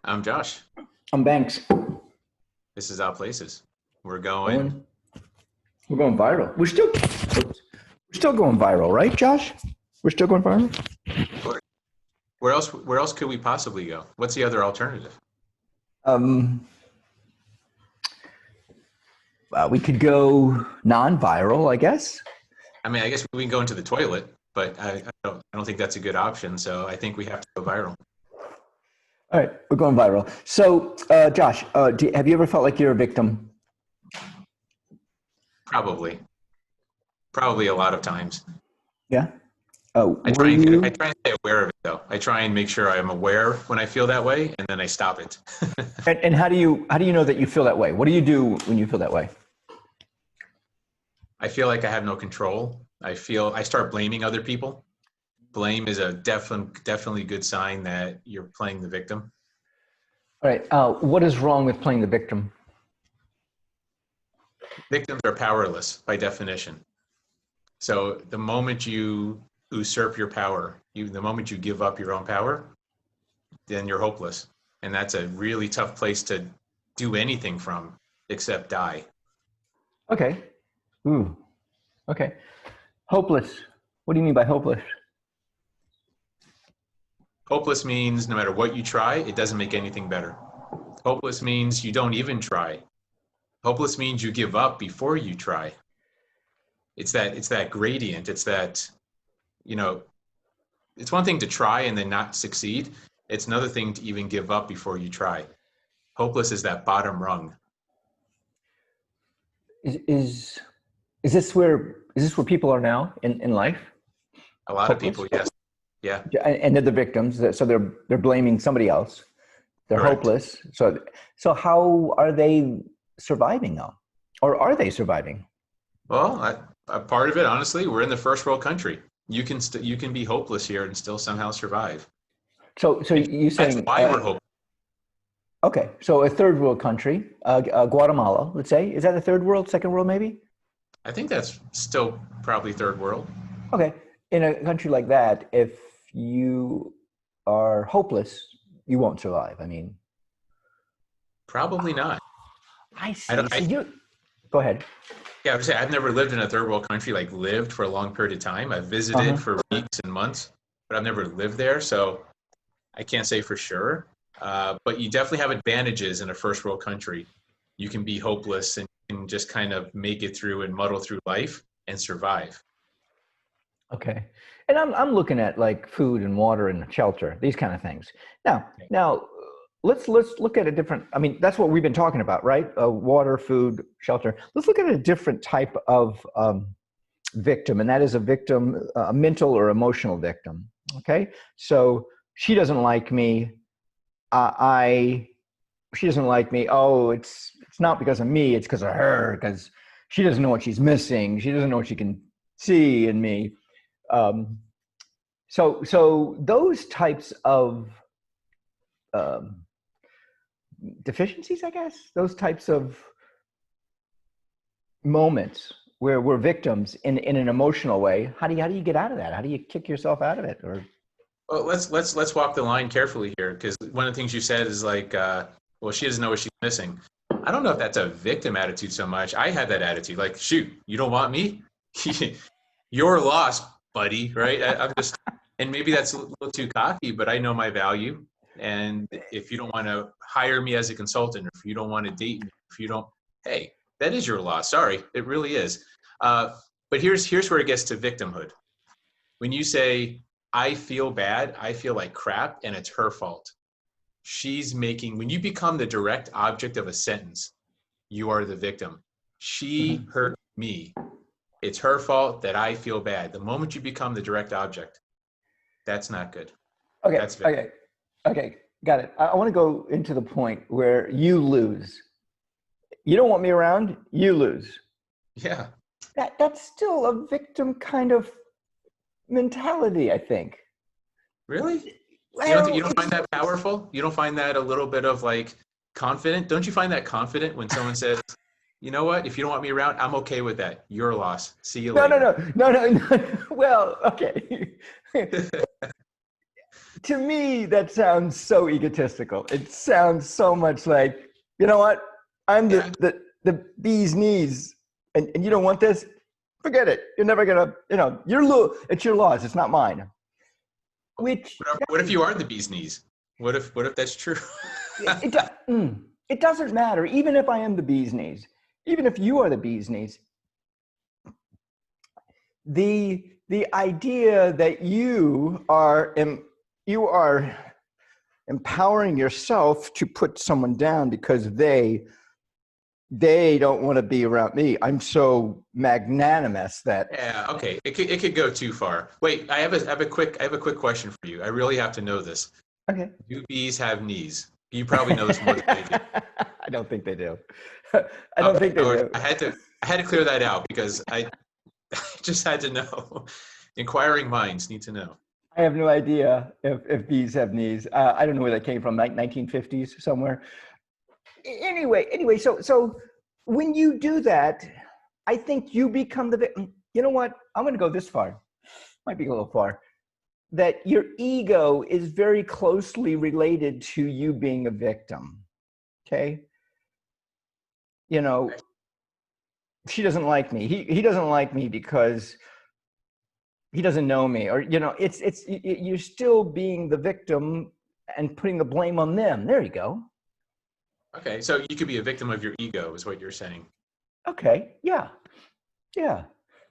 I'm Josh. I'm Banks. This is Our Places. We're going. Going, we're going viral. We're still going viral, right, Josh? We're still going viral. Where Where else could we possibly go? What's the other alternative? Um, we could go non-viral, I guess. I mean, I guess we can go into the toilet, but I don't think that's a good option. So I think we have to go viral. All right, we're going viral. So, Josh, have you ever felt like you're a victim? Probably, probably a lot of times. Yeah. I Were try and I you? try and stay aware of it though. I try and make sure I'm aware when I feel that way, and then I stop it. And how do you know that you feel that way? What do you do when you feel that way? I feel like I have no control. I start blaming other people. Blame is a definitely good sign that you're playing the victim. All right. What is wrong with playing the victim? Victims are powerless by definition. So the moment you usurp your power, the moment you give up your own power, then you're hopeless. And that's a really tough place to do anything from except die. Okay. Ooh. Okay. Hopeless. What do you mean by hopeless? Hopeless means no matter what you try, it doesn't make anything better. Hopeless means you don't even try. Hopeless means you give up before you try. It's that gradient. It's that, you know, it's one thing to try and then not succeed. It's another thing to even give up before you try. Hopeless is that bottom rung. Is is this where people are now in life? A lot of Hopeless? people, yes. Yeah, And they're the victims, so they're blaming somebody else. They're correct. hopeless. So how are they surviving now? Or are they surviving? Well, a part of it, honestly, we're in the first world country. You can be hopeless here and still somehow survive. So And you that's saying why we're hopeless. okay? So a third world country, Guatemala, let's say, is that a third world, second world, maybe? I think that's still probably third world. Okay, in a country like that, if you are hopeless, you won't survive. I mean, Probably not. I I see. don't. So you go ahead. Yeah, I would say I've never lived in a third world country, like lived for a long period of time. I've visited Uh-huh. for weeks and months, but I've never lived there, so I can't say for sure. But you definitely have advantages in a first world country. You can be hopeless and can just kind of make it through and muddle through life and survive. Okay. And I'm looking at like food and water and shelter, these kind of things. Now let's look at a different. I mean, that's what we've been talking about, right? Water, food, shelter. Let's look at a different type of victim, and that is a victim, a mental or emotional victim. Okay. So she doesn't like me. I she doesn't like me. Oh, it's not because of me. It's because of her. Because she doesn't know what she's missing. She doesn't know what she can see in me. Um, so those types of um, deficiencies, I guess, those types of moments where we're victims in an emotional way. How do you get out of that? How do you kick yourself out of it? Or Well, let's walk the line carefully here, because one of the things you said is like, well, she doesn't know what she's missing. I don't know if that's a victim attitude so much. I had that attitude, like, shoot, you don't want me? You're lost, buddy, right? I'm just, and maybe that's a little too cocky, but I know my value. And if you don't want to hire me as a consultant, or if you don't want to date me, if you don't, hey, that is your loss. Sorry, it really is. But here's where it gets to victimhood. When you say, I feel bad, I feel like crap, and it's her fault. When you become the direct object of a sentence, you are the victim. She Mhm. hurt me. It's her fault that I feel bad. The moment you become the direct object, that's not good. Okay, That's victim. okay, okay, got it. I want to go into the point where you lose. You don't want me around, you lose. Yeah. That's still a victim kind of mentality, I think. Really? You Well, don't find that powerful? You don't find that a little bit of like confident? Don't you find that confident when someone says, you know what, if you don't want me around, I'm okay with that. Your loss. See you no, no, later. no, no, no, no. Well, okay. To me, that sounds so egotistical. It sounds so much like, you know what? I'm Yeah. the bee's knees, and you don't want this. Forget it. You're never gonna, it's your loss. It's not mine. Which What if you are the bee's knees? What if that's true? it doesn't matter. Even if I am the bee's knees, even if you are the bee's knees, the idea that you are empowering yourself to put someone down because they don't want to be around me. I'm so magnanimous that. Yeah, okay. It could go too far. Wait, I have a quick question for you. I really have to know this. Okay. Do bees have knees? You probably know this more than I do. I don't think they do. I don't think they do. I had to clear that out because I just had to know. Inquiring minds need to know. I have no idea if bees have knees. I don't know where that came from, like 1950s somewhere. Anyway, so when you do that, I think you become the victim. You know what? I'm going to go this far. Might be a little far. That your ego is very closely related to you being a victim. Okay? You know, she doesn't like me. He doesn't like me because he doesn't know me, or you're still being the victim and putting the blame on them. There you go. Okay, so you could be a victim of your ego, is what you're saying. Okay, yeah. Yeah,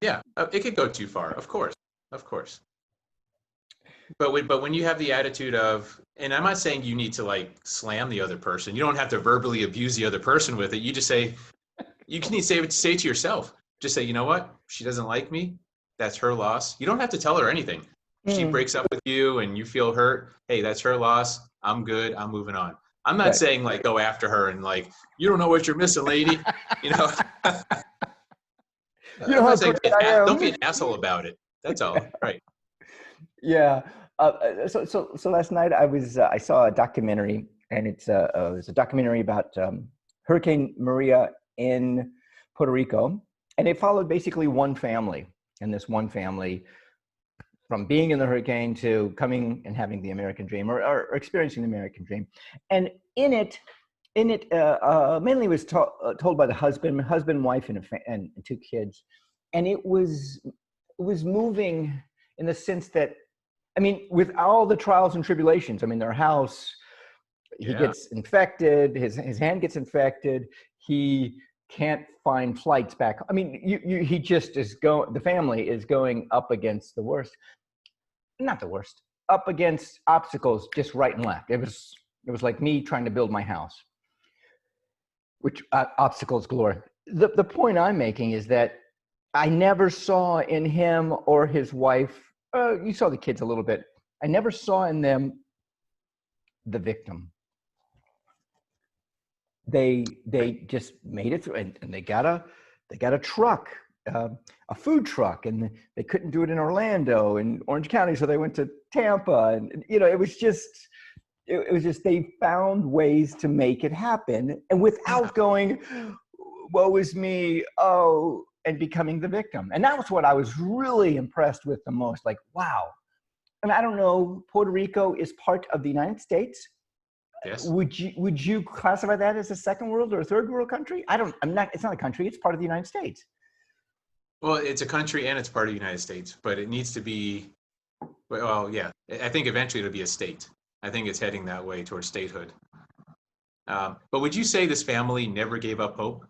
it could go too far, of course. But when you have the attitude of, and I'm not saying you need to like slam the other person. You don't have to verbally abuse the other person with it. You just say, you can say it to yourself. Just say, you know what? She doesn't like me. That's her loss. You don't have to tell her anything. If she breaks up with you and you feel hurt, hey, that's her loss. I'm good. I'm moving on. I'm not saying like go after her and like, you don't know what you're missing, lady. You know. I'm not saying don't be an asshole about it. That's all. Right. Yeah. So last night I saw a documentary, and it was a documentary about Hurricane Maria in Puerto Rico, and it followed basically one family, and this one family, from being in the hurricane to coming and having the American dream, or experiencing the American dream, and in it mainly was told by the husband, wife, and two kids, and it was moving in the sense that, I mean, with all the trials and tribulations, I mean, their house, he gets infected, his hand gets infected, he can't find flights back. I mean, he just is the family is going up against the worst, not the worst, up against obstacles just right and left. It was like me trying to build my house, which obstacles galore. The point I'm making is that I never saw in him or his wife, you saw the kids a little bit, I never saw in them the victim. They just made it through, and they got a truck, a food truck, and they couldn't do it in Orlando and Orange County, so they went to Tampa, and it was just they found ways to make it happen, and without going, woe is me, and becoming the victim. And that was what I was really impressed with the most. Like, wow. And I don't know, Puerto Rico is part of the United States. Yes. Would you classify that as a second world or a third world country? It's not a country, it's part of the United States. Well, it's a country and it's part of the United States, but it needs to be, well, yeah, I think eventually it'll be a state. I think it's heading that way towards statehood. But would you say this family never gave up hope?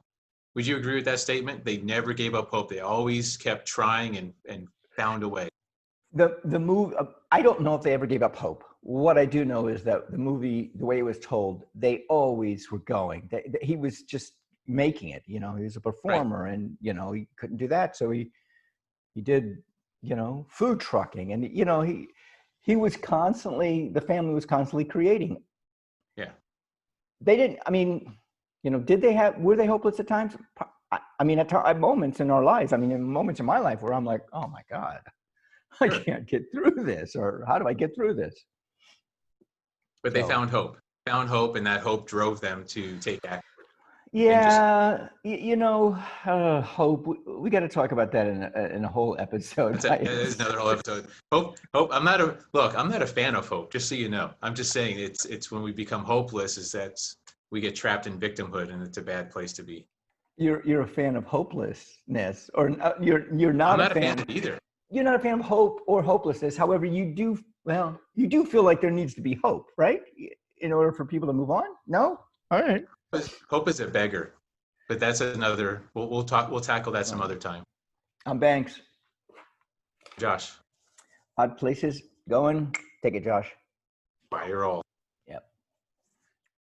Would you agree with that statement? They never gave up hope. They always kept trying and found a way. The move, I don't know if they ever gave up hope. What I do know is that the movie, the way it was told, they always were going. He was just making it. He was a performer, right. And he couldn't do that, so he did food trucking, and he was constantly, the family was constantly creating. Yeah. They didn't. I mean, were they hopeless at times? I mean, at moments in our lives. I mean, in moments in my life where I'm like, oh my God, I can't get through this, or how do I get through this? But they found hope, and that hope drove them to take action. And just hope. We got to talk about that in a whole episode. that's another whole episode. Hope. I'm not a fan of hope. Just so you know, I'm just saying it's when we become hopeless is that we get trapped in victimhood, and it's a bad place to be. You're a fan of hopelessness, or you're I'm not a not a fan fan. of either. You're not a fan of hope or hopelessness. However, you do feel like there needs to be hope, right? In order for people to move on. No, all right. Hope is a beggar, but that's another. We'll talk. We'll tackle that some other time. I'm Banks. Josh, Odd places going. Take it, Josh. fire all.